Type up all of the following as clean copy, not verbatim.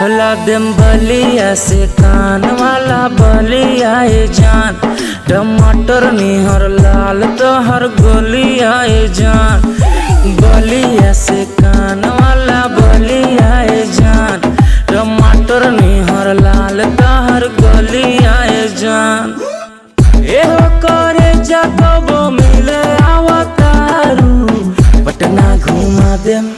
होला देम बलिया से कान वाला बलिया ए जान। टमाटर निहर लाल तोहर गोलिया ए जान। बलिया से कान वाला बलिया ए जान। टमाटर निहर लाल तोहर गोलिया ए जान। एहो करे जाकबो मिले आवतारू। पटना घुमा देम,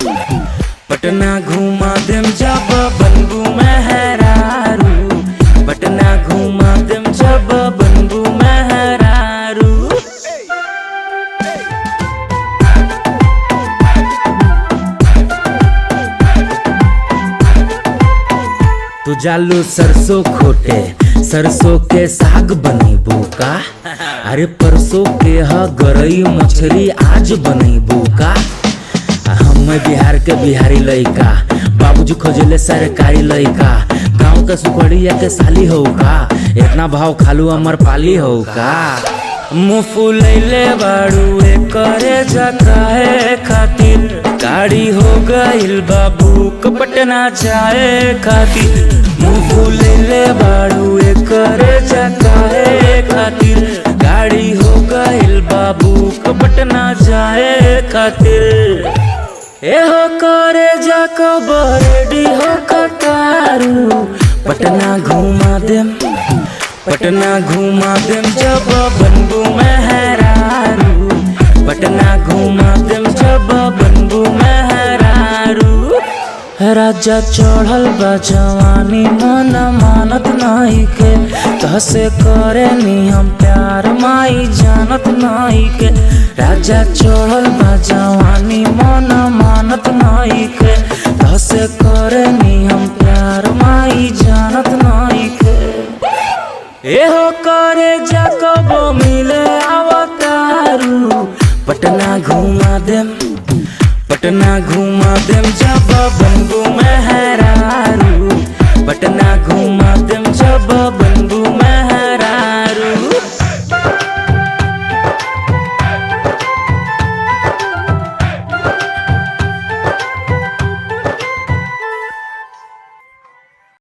पटना घुमा देम जब बनबू मेहरारू। पटना घुमा देम जब बनबू मेहरारू। तू जालू सरसों खोटे, सरसों के साग बनेबू का। अरे परसों के ह गरई मछली आज बनेबू का। हम बिहार के बिहारी लइका, बाबूजी खोजले सरकारी लइका। गाँव के सुखड़िया के साली हो का, इतना भाव खालू अमर पाली हो का। मुँह फुलैले बाड़ू करे जाए खातिर। गाड़ी हो गइल बाबू पटना जाए खातिर। मुँह फुलैले बाड़ू करे जाए खातिर। गाड़ी हो गइल बाबू पटना जाए खातिर। एहो करे जाकब रेडी हो कतारू। पटना घुमा देम, पटना घुमा देम जब बनबू मेहरारू। पटना घुमा देम जब बनबू मेहरारू। राजा चढ़ल बा जवानी मन मानत नहीं के। तहसे करे नी हम प्यार माई जानत नहीं के। राजा चढ़ल बा जवानी मन मानत नहीं के। तहसे करे नी हम प्यार माई जानत नहीं के। एहो करे जाकबो मिले आवतारू। पटना घुमा देम, पटना घुमा देम जब बनबू मेहरारू। पटना घुमा